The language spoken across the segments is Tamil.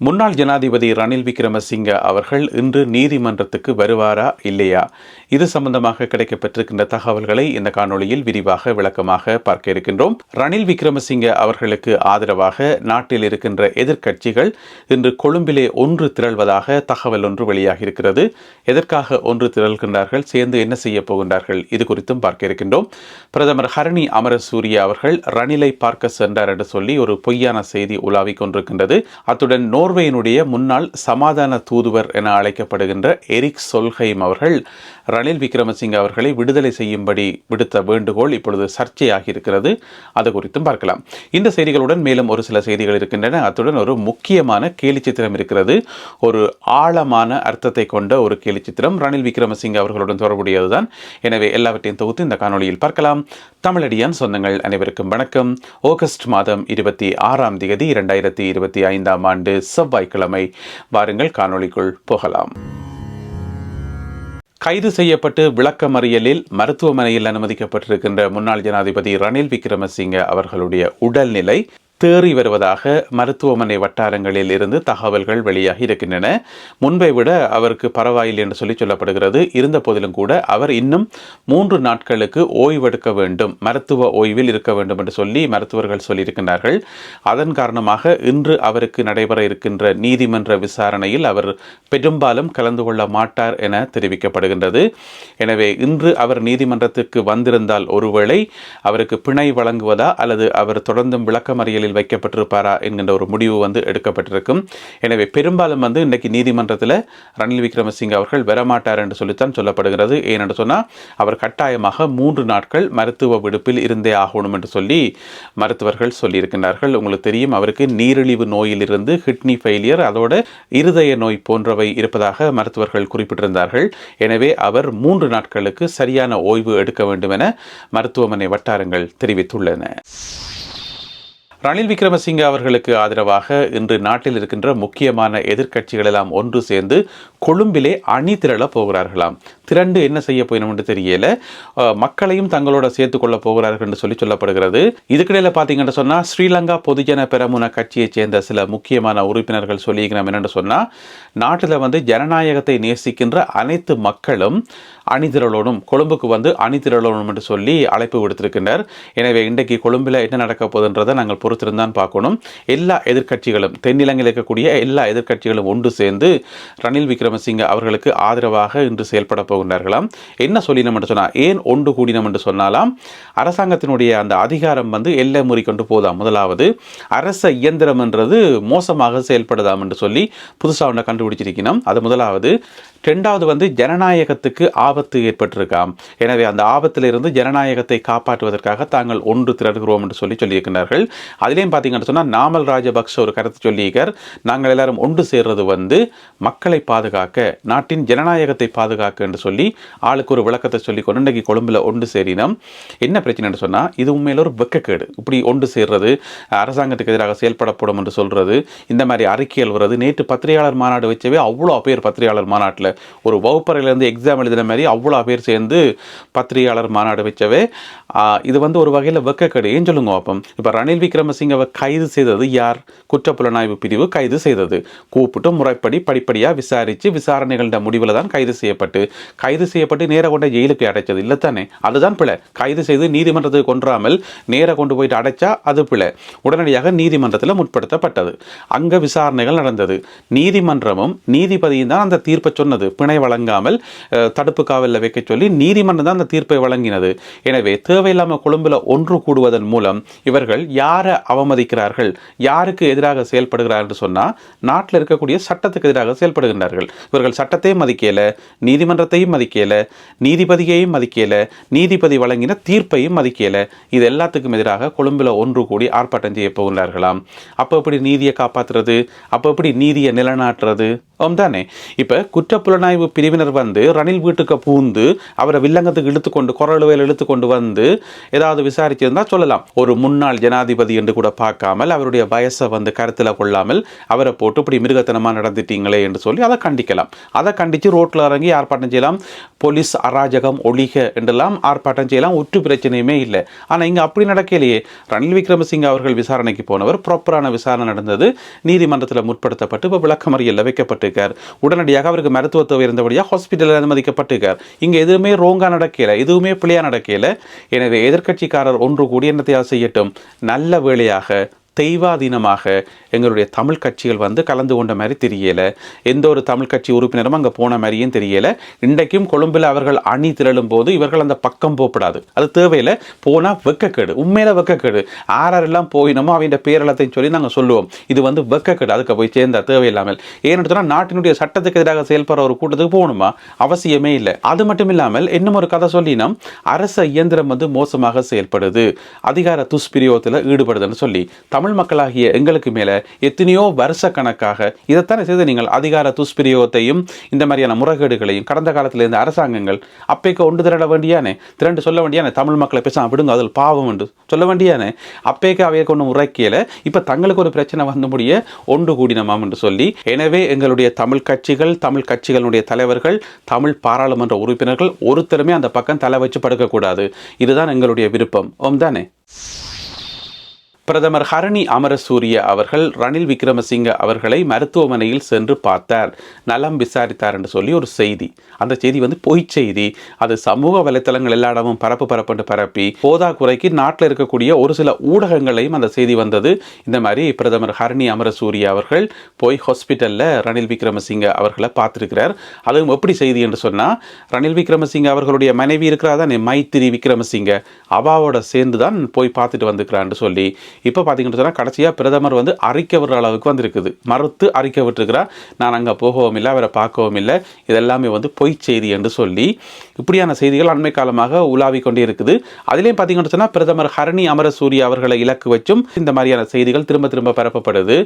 முன்னாள் ஜனாதிபதி ரணில் விக்ரமசிங்க அவர்கள் இன்று நீதிமன்றத்துக்கு வருவாரா இல்லையா? இது சம்பந்தமாக கிடைக்கப்பட்டிருக்கின்ற தகவல்களை இந்த காணொளியில் விரிவாக விளக்கமாக பார்க்க இருக்கின்றோம். ரணில் விக்ரமசிங்க அவர்களுக்கு ஆதரவாக நாட்டில் இருக்கின்ற எதிர்க்கட்சிகள் இன்று கொழும்பிலே ஒன்று திரள்வதாக தகவல் ஒன்று வெளியாகி இருக்கிறது. எதற்காக ஒன்று திரள்கின்றார்கள், சேர்ந்து என்ன செய்ய போகின்றார்கள், இது குறித்தும் பார்க்க இருக்கின்றோம். பிரதமர் ஹரணி அமரசூரிய அவர்கள் ரணிலை பார்க்க சென்றார் என்று சொல்லி ஒரு பொய்யான செய்தி உலாவிக் கொண்டிருக்கின்றது. அத்துடன் நோர்வேயினுடைய முன்னாள் சமாதான தூதுவர் என அழைக்கப்படுகின்ற எரிக் சொல்ஹெய்ம் அவர்கள் ரணில் விக்ரமசிங்க அவர்களை விடுதலை செய்யும்படி விடுத்த வேண்டுகோள் இப்பொழுது சர்ச்சையாகி இருக்கிறது. அது குறித்தும் பார்க்கலாம். இந்த செய்திகளுடன் மேலும் ஒரு சில செய்திகள் இருக்கின்றன. அத்துடன் ஒரு முக்கியமான கேலி சித்திரம் இருக்கிறது. ஒரு ஆழமான அர்த்தத்தை கொண்ட ஒரு கேலி சித்திரம் ரணில் விக்ரமசிங்க அவர்களுடன் தொடர்புடையதுதான். எனவே எல்லாவற்றையும் தொகுத்து இந்த காணொளியில் பார்க்கலாம். தமிழடியான் சொந்தங்கள் அனைவருக்கும் வணக்கம். ஆகஸ்ட் மாதம் 26ஆம் தேதி 2025ஆம் ஆண்டு செவ்வாய்க்கிழமை. வாருங்கள் காணொளிக்குள் போகலாம். கைது செய்யப்பட்டு விளக்கமறியலில் மருத்துவமனையில் அனுமதிக்கப்பட்டிருக்கின்ற முன்னாள் ஜனாதிபதி ரணில் விக்ரமசிங்க அவர்களுடைய உடல்நிலை தேறி வருவதாக மருத்துவமனை வட்டாரங்களில் இருந்து தகவல்கள் வெளியாகி இருக்கின்றன. முன்பை விட அவருக்கு பரவாயில்லை என்று சொல்லப்படுகிறது. இருந்த போதிலும் கூட அவர் இன்னும் 3 நாட்களுக்கு ஓய்வெடுக்க வேண்டும், மருத்துவ ஓய்வில் இருக்க வேண்டும் என்று சொல்லி மருத்துவர்கள் சொல்லியிருக்கிறார்கள். அதன் காரணமாக இன்று அவருக்கு நடைபெற இருக்கின்ற நீதிமன்ற விசாரணையில் அவர் பெரும்பாலும் கலந்து கொள்ள மாட்டார் என தெரிவிக்கப்படுகின்றது. எனவே இன்று அவர் நீதிமன்றத்துக்கு வந்திருந்தால் ஒருவேளை அவருக்கு பிணை வழங்குவதா அல்லது அவர் தொடர்ந்தும் விளக்கமறியலில் வைக்கப்பட்டிருப்பாரா என்கின்ற ஒரு முடிவு எடுக்கப்பட்டிருக்கும். எனவே பெரும்பாலும் இன்றைக்கு நீதிமன்றத்தில் ரணில் விக்ரமசிங்க அவர்கள் வரமாட்டார் என்று சொல்லித்தான் சொல்லப்படுகிறது. ஏனென்று சொன்னால் அவர் கட்டாயமாக 3 நாட்கள் மருத்துவ விடுப்பில் இருந்தே ஆகணும் என்று சொல்லி மருத்துவர்கள் சொல்லியிருக்கிறார்கள். உங்களுக்கு தெரியும், அவருக்கு நீரிழிவு நோயிலிருந்து கிட்னி ஃபெயிலியர், அதோட இருதய நோய் போன்றவை இருப்பதாக மருத்துவர்கள் குறிப்பிட்டிருந்தார்கள். எனவே அவர் 3 நாட்களுக்கு சரியான ஓய்வு எடுக்க வேண்டும் என மருத்துவமனை வட்டாரங்கள் தெரிவித்துள்ளன. ரணில் விக்ரமசிங்க அவர்களுக்கு ஆதரவாக இன்று நாட்டில் இருக்கின்ற முக்கியமான எதிர்க்கட்சிகள் எல்லாம் ஒன்று சேர்ந்து கொழும்பிலே அணி திரள போகிறார்களாம். திரண்டு என்ன செய்ய போயிடும் என்று தெரியல. மக்களையும் தங்களோட சேர்த்துக் கொள்ள போகிறார்கள் என்று சொல்லப்படுகிறது. இதுக்கிடையில் பார்த்தீங்கன்னு சொன்னால் ஸ்ரீலங்கா பொதுஜன பெரமுன கட்சியைச் சேர்ந்த சில முக்கியமான உறுப்பினர்கள் சொல்லியிருக்கிறோம் என்னென்னு சொன்னால், நாட்டில் ஜனநாயகத்தை நேசிக்கின்ற அனைத்து மக்களும் அணிதிரளோடும், கொழும்புக்கு அணிதிரளோடும் என்று சொல்லி அழைப்பு விடுத்திருக்கின்றனர். எனவே இன்றைக்கு கொழும்பில் என்ன நடக்க போகுதுன்றதை நாங்கள் பொறுத்திருந்தான் பார்க்கணும். எல்லா எதிர்க்கட்சிகளும், தென்னிலங்கையில் இருக்கக்கூடிய எல்லா எதிர்க்கட்சிகளும் ஒன்று சேர்ந்து ரணில் விக்ரமசிங்க அவர்களுக்கு ஆதரவாக இன்று செயல்பட போகின்றார்களாம். என்ன சொல்லினோம் என்று சொன்னால், ஏன் ஒன்று கூடினோம் என்று சொன்னாலாம், அரசாங்கத்தினுடைய அந்த அதிகாரம் எல்லை முறி கொண்டு போதாம். முதலாவது, அரச இயந்திரம் என்றது மோசமாக செயல்படுதாம் என்று சொல்லி புதுசாக ஒன்றை கண்டுபிடிச்சிருக்கணும். அது முதலாவது. ரெண்டாவது, ஜனநாயகத்துக்கு ஆபத்து ஏற்பட்டிருக்காம். எனவே அந்த ஆபத்திலிருந்து ஜனநாயகத்தை காப்பாற்றுவதற்காக தாங்கள் ஒன்று திரடுகிறோம் என்று சொல்லியிருக்கிறார்கள். அதிலேயும் பார்த்தீங்கன்னு சொன்னால் நாமல் ராஜபக்ஷ ஒரு கருத்து சொல்லியிருக்கார். நாங்கள் எல்லாரும் ஒன்று சேர்றது மக்களை பாதுகாக்க, நாட்டின் ஜனநாயகத்தை பாதுகாக்க என்று சொல்லி ஆளுக்கு ஒரு விளக்கத்தை சொல்லி கொண்டு இன்றைக்கு கொழும்பில் ஒன்று சேரினோம். என்ன பிரச்சனைன்னு சொன்னால், இது உண்மையில் ஒரு வெக்கக்கேடு. இப்படி ஒன்று சேர்றது, அரசாங்கத்துக்கு எதிராக செயல்படப்படும் என்று சொல்றது, இந்த மாதிரி அறிக்கைகள் வருது. நேற்று பத்திரிகையாளர் மாநாடு வச்சவே அவ்வளோ பேர் பத்திரிகையாளர் மாநாட்டில் ஒரு வகுப்பறையிலேருந்து எக்ஸாம் எழுதின மாதிரி அவ்வளோ பேர் சேர்ந்து பத்திரிகையாளர் மாநாடு வச்சவே இது ஒரு வகையில் வெக்கக்கேடு. ஏன் சொல்லுங்க அப்போ? இப்போ ரணில் விக்ரமசிங்கவை கைது செய்தது யார்? குற்றப்புலனாய்வு பிரிவு கைது செய்தது. கூப்பிட்டு முறைப்படி படிப்படியாக விசாரித்து விசாரணைகள முடிவில் தான் கைது செய்யப்பட்டு நேர கொண்ட ஜெயிலுக்கு அடைச்சது இல்லை தானே? அதுதான் பிழை. கைது செய்து நீதிமன்றத்துக்கு கொன்றாமல் நேர கொண்டு போயிட்டு அடைச்சா அது பிழை. உடனடியாக நீதிமன்றத்தில் முற்படுத்தப்பட்டது. அங்கே விசாரணைகள் நடந்தது. நீதிமன்றமும் நீதிபதியும் தான் அந்த தீர்ப்பை சொன்னது. பிணை வழங்காமல் தடுப்பு காவலில் வைக்க சொல்லி நீதிமன்றம் தான் அந்த தீர்ப்பை வழங்கினது. எனவே தேவையில்லாமல் கொழும்பில் ஒன்று கூடுவதன் மூலம் இவர்கள் யாரை அவமதிக்கிறார்கள், யாருக்கு எதிராக செயல்படுகிறார்கள் என்று சொன்னால், நாட்டில் இருக்கக்கூடிய சட்டத்துக்கு எதிராக செயல்படுகின்றார்கள். இவர்கள் சட்டத்தையும் மதிக்கல, நீதிமன்றத்தையும் மதிக்கல, நீதிபதியையும் மதிக்கல, நீதிபதி வழங்கின தீர்ப்பையும் மதிக்கல. இது எல்லாத்துக்கும் எதிராக கொழும்பில் ஒன்று கூடி ஆர்ப்பாட்டம் செய்ய போகின்றார்களாம். அப்போ எப்படி நீதியை காப்பாற்றுறது? அப்போ எப்படி நீதியை நிலைநாட்டுறது? தானே. இப்போ குற்றப்புலனாய்வு பிரிவினர் வந்து ரணில் வீட்டுக்கு பூந்து அவரை வில்லங்கத்துக்கு இழுத்துக்கொண்டு குரலுவையில் இழுத்துக்கொண்டு வந்து ஏதாவது விசாரிச்சிருந்தா சொல்லலாம். ஒரு முன்னாள் ஜனாதிபதி என்று கூட பார்க்காமல் அவருடைய வயசை வந்து கருத்தில் கொள்ளாமல் அவரை போட்டு இப்படி மிருகத்தனமாக நடந்துட்டீங்களே என்று சொல்லி அதை கண்டிக்கலாம். அதை கண்டித்து ரோட்டில் இறங்கி ஆர்ப்பாட்டம் செய்யலாம். போலீஸ் அராஜகம் ஒழிக என்றெல்லாம் ஆர்ப்பாட்டம் செய்யலாம். ஒற்று பிரச்சனையுமே இல்லை. ஆனால் இங்கே அப்படி நடக்கலையே. ரணில் விக்ரமசிங்க அவர்கள் விசாரணைக்கு போனவர், ப்ராப்பரான விசாரணை நடந்தது, நீதிமன்றத்தில் முற்படுத்தப்பட்டு இப்போ விளக்கமறியலில் வைக்கப்பட்டிருக்கார். உடனடியாக அவருக்கு மருத்துவ தேவை இருந்தபடியாக ஹாஸ்பிட்டலில் அனுமதிக்கப்பட்டிருக்கார். இங்கே எதுவுமே ரோங்காக நடக்கல, எதுவுமே பிள்ளையாக நடக்கல. எனவே எதிர்க்கட்சிக்காரர் ஒன்று கூடி என்னத்தையாக செய்யட்டும், நல்ல வேளையாக தெய்வாதீனமாக எங்களுடைய தமிழ் கட்சிகள் வந்து கலந்து கொண்ட மாதிரி தெரியலை. எந்த ஒரு தமிழ் கட்சி உறுப்பினரும் அங்கே போன மாதிரியும் தெரியலை. இன்றைக்கும் கொழும்பில் அவர்கள் அணி திரளும் போது இவர்கள் அந்த பக்கம் போகப்படாது. அது தேவையில்லை. போனால் வெக்கக்கேடு, உண்மையில வெக்கக்கேடு. யாரெல்லாம் போயினமோ அவங்க பேரளத்தையும் சொல்லி நாங்கள் சொல்லுவோம். இது வந்து வெக்கக்கேடு. அதுக்கு போய் சேர்ந்தா தேவையில்லாமல். ஏன்னு சொன்னால் நாட்டினுடைய சட்டத்துக்கு எதிராக செயல்படுற ஒரு கூட்டத்துக்கு போகணுமா? அவசியமே இல்லை. அது மட்டும் இல்லாமல் இன்னும் ஒரு கதை சொல்லினோம். அரச இயந்திரம் வந்து மோசமாக செயல்படுது, அதிகார துஷ்பிரயோகத்தில் ஈடுபடுதுன்னு சொல்லி தமிழ் மக்களாகிய எங்களுக்கு மேல எத்தனையோ வருஷ கணக்காக இதைத்தானே செய்து நீங்கள் அதிகார துஷ்பிரயோகத்தையும் இந்த மாதிரியான முறைகேடுகளையும் கடந்த காலத்தில் இருந்த அரசாங்கங்கள் அப்பேக்க ஒன்று திரண்டு சொல்ல வேண்டியானே, தமிழ் மக்களை பேசாம விடுங்க அதில் பாவம் என்று சொல்ல வேண்டியானே. அப்பேக்க அவையை கொண்டு உரைக்கையில இப்ப தங்களுக்கு ஒரு பிரச்சனை வந்து முடிய ஒன்று கூடினமாம் என்று சொல்லி, எனவே எங்களுடைய தமிழ் கட்சிகள், தமிழ் கட்சிகளுடைய தலைவர்கள், தமிழ் பாராளுமன்ற உறுப்பினர்கள் ஒருத்தருமே அந்த பக்கம் தலை வச்சு படுக்கக்கூடாது. இதுதான் எங்களுடைய விருப்பம். ஓம் தானே. பிரதமர் ஹரணி அமரசூரிய அவர்கள் ரணில் விக்ரமசிங்க அவர்களை மருத்துவமனையில் சென்று பார்த்தார், நலம் விசாரித்தார் என்று சொல்லி ஒரு செய்தி. அந்த செய்தி வந்து பொய் செய்தி. அது சமூக வலைத்தளங்கள் எல்லா இடமும் பரப்பி போதாக்குறைக்கு நாட்டில் இருக்கக்கூடிய ஒரு சில ஊடகங்களையும் அந்த செய்தி வந்தது. இந்த மாதிரி பிரதமர் ஹரணி அமரசூரிய அவர்கள் போய் ஹாஸ்பிட்டலில் ரணில் விக்ரமசிங்க அவர்களை பார்த்துருக்கிறார். அதுவும் எப்படி செய்தி என்று சொன்னால், ரணில் விக்ரமசிங்க அவர்களுடைய மனைவி இருக்கிறார் தானே, மைத்திரி விக்ரமசிங்க, அவாவோட சேர்ந்து தான் போய் பார்த்துட்டு வந்துக்கிறான்னு சொல்லி இப்போ பார்த்தீங்கன்னு சொன்னால் கடைசியாக பிரதமர் வந்து அறிக்கை விடுற அளவுக்கு வந்திருக்குது. மறுத்து அறிக்கை விட்டுருக்கிறார். நான் அங்கே போகவும் இல்லை, அவரை பார்க்கவும் இல்லை, இதெல்லாமே வந்து பொய் செய்தி என்று சொல்லி இப்படியான செய்திகள் அண்மை காலமாக உலாவிக் கொண்டே இருக்குது. அதிலையும் பார்த்தீங்கன்னு சொன்னால் பிரதமர் ஹரணி அமரசூரிய அவர்களை இலக்கு வச்சும் இந்த மாதிரியான செய்திகள் திரும்ப திரும்ப பரப்பப்படுது.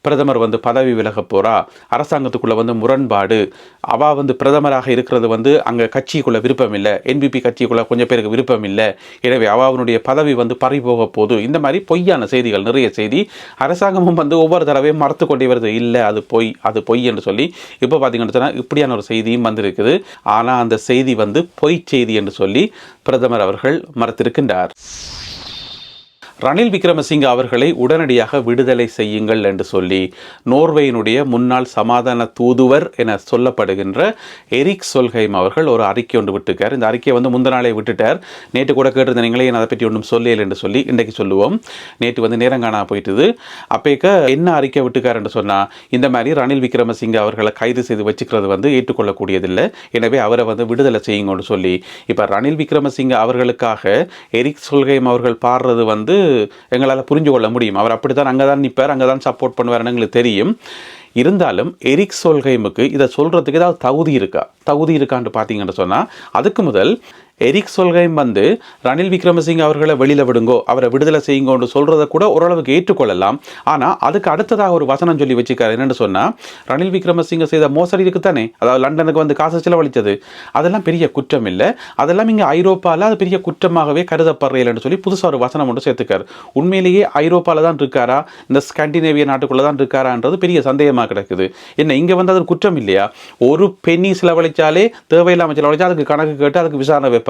பிரதமர் வந்து பதவி விலக போறா, அரசாங்கத்துக்குள்ள வந்து முரண்பாடு, அவா வந்து பிரதமராக இருக்கிறது வந்து அங்கே கட்சிக்குள்ள விருப்பம் இல்லை, என்பிபி கட்சிக்குள்ள கொஞ்சம் பேருக்கு விருப்பம் இல்லை, எனவே அவாவுடைய பதவி வந்து பறிபோக போது, இந்த மாதிரி பொய்யான செய்திகள் நிறைய செய்தி. அரசாங்கமும் வந்து ஒவ்வொரு தடவையும் மறுத்து கொண்டே வருது, இல்லை அது பொய் என்று சொல்லி. இப்போ பார்த்தீங்கன்னு சொன்னால் இப்படியான ஒரு செய்தியும் வந்திருக்குது. ஆனால் அந்த செய்தி வந்து பொய் செய்தி என்று சொல்லி பிரதமர் அவர்கள் மறுத்திருக்கின்றார். ரணில் விக்ரமசிங்க அவர்களை உடனடியாக விடுதலை செய்யுங்கள் என்று சொல்லி நோர்வேயினுடைய முன்னாள் சமாதான தூதுவர் என சொல்லப்படுகின்ற எரிக் சொல்ஹெய்ம் அவர்கள் ஒரு அறிக்கை ஒன்று விட்டுருக்கார். இந்த அறிக்கையை வந்து முந்த நாளே விட்டுட்டார். நேற்று கூட கேட்டிருந்த நீங்களே அதை பற்றி ஒன்றும் சொல்லல என்று சொல்லி இன்றைக்கு சொல்லுவோம். நேற்று வந்து நேரங்காணா போயிட்டுது. அப்பேக்க என்ன அறிக்கை விட்டுக்கார் என்று சொன்னால், இந்த மாதிரி ரணில் விக்ரமசிங்க அவர்களை கைது செய்து வச்சுக்கிறது வந்து ஏற்றுக்கொள்ளக்கூடியதில்லை, எனவே அவரை வந்து விடுதலை செய்யுங்கன்னு சொல்லி இப்போ ரணில் விக்ரமசிங்க அவர்களுக்காக எரிக் சொல்ஹெய்ம் அவர்கள் பாடுறது வந்து எங்களால் புரிஞ்சு கொள்ள முடியும். அவர் அப்படித்தான் அங்கே தான் நிற்பார், அங்கே தான் சப்போர்ட் பண்ணுவார்னு எங்களுக்கு தெரியும். இருந்தாலும் எரிக் சொல்ஹெய்முக்கு இதை சொல்கிறதுக்கு ஏதாவது தகுதி இருக்கான்னு பார்த்தீங்கன்னு சொன்னால், அதுக்கு முதல் எரிக் சொல்ஹெய்ம் வந்து ரணில் விக்ரமசிங்க அவர்களை வெளியில் விடுங்கோ, அவரை விடுதலை செய்யுங்கன்னு சொல்கிறத கூட ஓரளவுக்கு ஏற்றுக்கொள்ளலாம். ஆனால் அதுக்கு அடுத்ததாக ஒரு வசனம் சொல்லி வச்சுக்காரு. என்னென்னு சொன்னால், ரணில் விக்ரமசிங்க செய்த மோசடி இருக்குத்தானே, அதாவது லண்டனுக்கு வந்து காசு செலவழித்தது, அதெல்லாம் பெரிய குற்றம் இல்லை, அதெல்லாம் இங்கே ஐரோப்பாவில் அது பெரிய குற்றமாகவே கருதப்படுறேன்னு சொல்லி புதுசாக ஒரு வசனம் ஒன்று சேர்த்துக்காரு. உண்மையிலேயே ஐரோப்பாவில் தான் இருக்காரா, இந்த ஸ்காண்டினேவிய நாட்டுக்குள்ளே தான் இருக்காரான்றது பெரிய சந்தேகமாக கிடக்குது. என்ன இங்கே வந்து அது குற்றம் இல்லையா? ஒரு பெண்ணி செலவழித்தாலே தேவையில்லாமல் செலவழிச்சா அதுக்கு கணக்கு கேட்டு அதுக்கு விசாரணை வைப்பாங்க.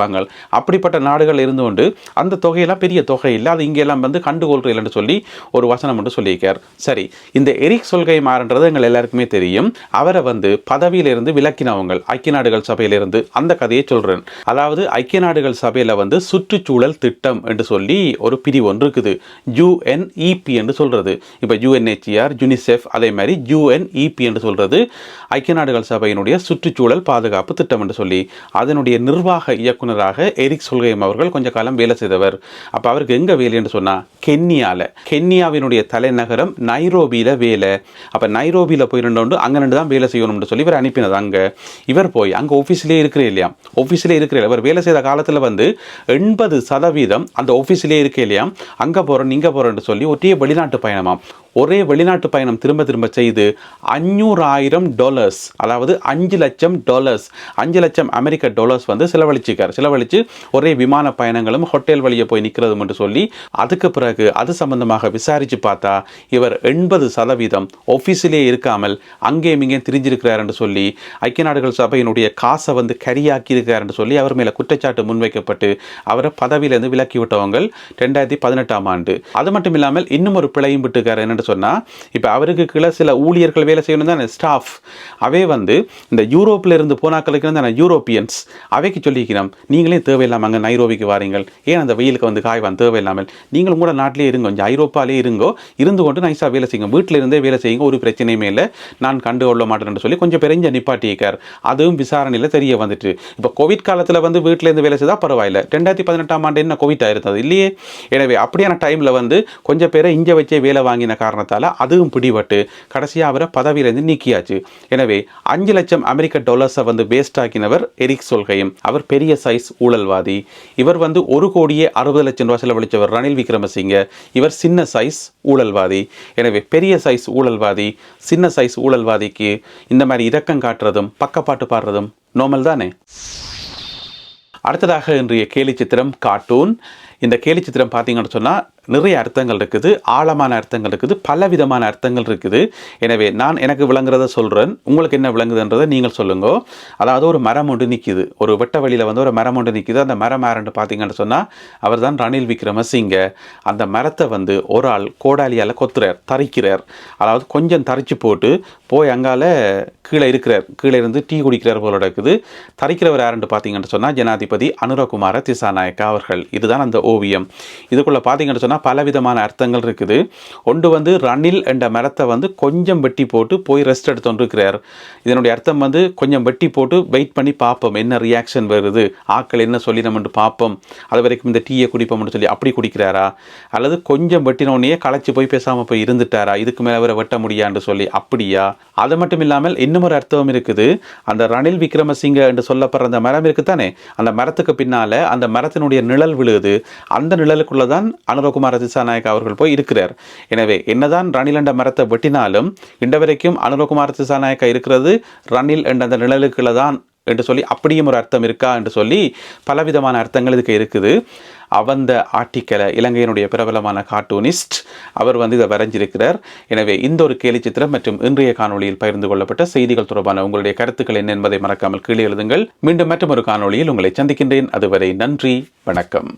அப்படிப்பட்ட நாடுகள் இருந்து கொண்டு அந்த தொகையெல்லாம் பெரிய தொகை இல்லை, அது இங்கெல்லாம் வந்து கண்டுகொள்றீங்கன்னு சொல்லி ஒரு வசனம் மட்டும் சொல்லியிருக்கார். சரி, இந்த எரிக் சொல்ஹெய்ம் ஆறுன்றது எங்கள் எல்லாருக்குமே தெரியும். அவரை வந்து பதவியிலிருந்து விலக்கினவங்க ஐக்கிய நாடுகள் சபையிலிருந்து, அந்த கதையை சொல்றேன். அதாவது ஐக்கிய நாடுகள் சபையில் வந்து சுற்றுச்சூழல் திட்டம் என்று சொல்லி ஒரு பிரிவு ஒன்று இருக்குது, UNEP என்று சொல்றது. இப்போ UNHCR, UNICEF, அதே மாதிரி UNEP என்று சொல்றது ஐக்கிய நாடுகள் சபையினுடைய சுற்றுச்சூழல் பாதுகாப்பு திட்டம் என்று சொல்லி. அதனுடைய நிர்வாக இயக்குனர் இயக்குனராக எரிக் சொல்கைம் அவர்கள் கொஞ்ச காலம் வேலை செய்தவர். அப்போ அவருக்கு எங்கே வேலைன்னு சொன்னால் கென்யாவினுடைய தலைநகரம் நைரோபியில் வேலை. அப்போ நைரோபியில் போய் ரெண்டு அங்கே ரெண்டு தான் வேலை செய்யணும்னு சொல்லி இவர் அனுப்பினது. அங்கே இவர் போய் அங்கே ஆஃபீஸ்லேயே இருக்கிற இல்லையா, ஆஃபீஸ்லேயே இருக்கிற இவர் வேலை செய்த காலத்தில் வந்து 80% அந்த ஆஃபீஸ்லேயே இருக்க இல்லையா, அங்கே போகிறோம் இங்கே போகிறோன்னு சொல்லி ஒரே வெளிநாட்டு பயணமாம். ஒரே வெளிநாட்டு பயணம் திரும்ப திரும்ப செய்து $500,000, அதாவது $5 லட்சம், $5 லட்சம் அமெரிக்க டாலர்ஸ் வந்து செலவழிச்சு ஒரே விமான பயணங்களும் ஹோட்டல் வழியே போய் நிற்கிறதும் என்று சொல்லி அதுக்கு பிறகு அது சம்பந்தமாக விசாரித்து பார்த்தா இவர் 80% ஆஃபீஸிலே இருக்காமல் அங்கேயும் இங்கேயும் திரிஞ்சிருக்கிறார் என்று சொல்லி ஐக்கிய நாடுகள் சபையினுடைய காசை வந்து கரியாக்கி இருக்கிறார் என்று சொல்லி அவர் மேலே குற்றச்சாட்டு முன்வைக்கப்பட்டு அவரை பதவியிலிருந்து விலக்கி விட்டவங்க 2018ஆம் ஆண்டு. அது மட்டும் இல்லாமல் இன்னும் ஒரு பிழையும் விட்டுக்கார். என்னென்னு சொன்னால், இப்போ அவருக்கு கீழே சில ஊழியர்கள் வேலை செய்யணும் தானே, ஸ்டாஃப், அவே வந்து இந்த யூரோப்பில் இருந்து போனாக்களுக்கு தானே யூரோப்பியன்ஸ், அவைக்கு சொல்லிக்கிறோம் நீங்களே தேவையில்லாமல் அங்கே நைரோபிக்கு வாரீங்கள், ஏன் அந்த வெயிலுக்கு வந்து காய்வான் தேவையில்லாமல், நீங்களும் கூட நாட்டிலே இருங்க, கொஞ்சம் ஐரோப்பாலே இருந்து கொண்டு நைஸாக வேலை செய்யுங்க, வீட்டில் இருந்தே வேலை செய்யுங்க, ஒரு பிரச்சனையுமே இல்லை, நான் கண்டு கொள்ள மாட்டேன்னு சொல்லி கொஞ்சம் பெரிய நிப்பாட்டியிருக்கார். அதுவும் விசாரணையில் தெரிய வந்துட்டு. இப்போ கோவிட் காலத்தில் வந்து வீட்டிலேருந்து வேலை செய்தால் பரவாயில்லை. 2018ஆம் ஆண்டு என்ன கோவிட் ஆயிருந்தது இல்லையே. எனவே அப்படியான டைமில் வந்து கொஞ்சம் பேரை இங்கே வச்சே வேலை வாங்கின காரணத்தால் அதுவும் பிடிபட்டு கடைசியாக அவரை பதவியிலிருந்து நீக்கியாச்சு. எனவே $5 லட்சம் அமெரிக்க டாலர்ஸை வந்து வேஸ்ட் ஆக்கினவர் எரிக் சொல்கைம். அவர் பெரிய சைஸ் ஊழல்வாதி. இவர் வந்து $1,60,00,000 செலவழித்தவர் ரணில் விக்ரமசிங்க. இவர் சின்ன சைஸ் ஊழல்வாதி. எனவே பெரிய சைஸ் ஊழல்வாதி சின்ன சைஸ் ஊழல்வாதிக்கு இந்த மாதிரி இரக்கம் காட்டுறதும் பக்கப்பாட்டு பாடுறதும் நார்மல் தானே. அடுத்ததாக இன்றைய கேலி சித்திரம் கார்ட்டூன். இந்த கேலி சித்திரம் பார்த்தீங்கன்னு சொன்னால் நிறைய அர்த்தங்கள் இருக்குது, ஆழமான அர்த்தங்கள் இருக்குது, பலவிதமான அர்த்தங்கள் இருக்குது. எனவே நான் எனக்கு விளங்குறத சொல்கிறேன், உங்களுக்கு என்ன விளங்குதுன்றதை நீங்கள் சொல்லுங்க. அதாவது ஒரு மரம் ஒன்று நிற்கிது, ஒரு வெட்ட வழியில் வந்து ஒரு மரம் ஒன்று நிற்கிது. அந்த மரம் யாருன்னு பார்த்தீங்கன்னு சொன்னால் அவர் தான் ரணில் விக்ரமசிங்க. அந்த மரத்தை வந்து ஒரு ஆள் கோடாலியால் தரிக்கிறார். அதாவது கொஞ்சம் தரிச்சு போட்டு போய் அங்கால கீழே இருந்து டீ குடிக்கிறார் போல இருக்குது. தரிக்கிறவர் யாருன்னு பார்த்தீங்கன்னு சொன்னால் ஜனாதிபதி அனுரகுமார திசாநாயக்கா அவர்கள். இதுதான் அந்த ஓவியம். இதுக்குள்ளே பார்த்தீங்கன்னு சொன்னால் பலவிதமான அர்த்தங்கள் இருக்குது. ஒன்று வந்து ரணில் என்ற மரத்தை வந்து கொஞ்சம் வெட்டி போட்டு போய் ரெஸ்ட் எடுத்து இருக்கிறார். இதனுடைய அர்த்தம் வந்து கொஞ்சம் வெட்டி போட்டு வெயிட் பண்ணி பார்ப்போம் என்ன ரியாக்ஷன் வருது, ஆக்கள் என்ன சொல்லி நம்ம பார்ப்போம், அது வரைக்கும் இந்த டீயை குடிப்போம்னு சொல்லி அப்படி குடிக்கிறாரா, அல்லது கொஞ்சம் வெட்டினோடனே களைச்சி போய் பேசாமல் போய் இருந்துட்டாரா, இதுக்கு மேலே அவரை வெட்ட முடியான்னு சொல்லி அப்படியா. அது மட்டும் இல்லாமல் இன்னும் ஒரு அர்த்தம் இருக்குது. அந்த ரணில் விக்ரமசிங்க என்று சொல்லப்படுற அந்த மரம் இருக்குத்தானே, அந்த மரத்துக்கு பின்னால் அந்த மரத்தினுடைய நிழல் விழுகுது. அந்த நிழலுக்குள்ள தான் அனுரகுமார திசாநாயக்கா அவர்கள் போய் இருக்கிறார். எனவே என்னதான் ரணில் என்ற மரத்தை வெட்டினாலும் இன்று வரைக்கும் அனுரகுமார திசாநாயக்கா இருக்கிறது ரணில் என்ற அந்த நிழலுக்குள்ள தான் என்று சொல்லி அப்படியும் ஒரு அர்த்தம் இருக்கா என்று சொல்லி பலவிதமான அர்த்தங்கள் இதுக்கு இருக்குது. அவந்த ஆர்டிக்கலை இலங்கையினுடைய பிரபலமான கார்ட்டூனிஸ்ட் அவர் வந்து இதை வரைஞ்சிருக்கிறார். எனவே இந்த ஒரு கேலி சித்திரம் மற்றும் இன்றைய காணொலியில் பகிர்ந்து கொள்ளப்பட்ட செய்திகள் தொடர்பான உங்களுடைய கருத்துக்கள் என்ன என்பதை மறக்காமல் கீழே எழுதுங்கள். மீண்டும் மற்றொரு காணொலியில் உங்களை சந்திக்கின்றேன். அதுவரை நன்றி, வணக்கம்.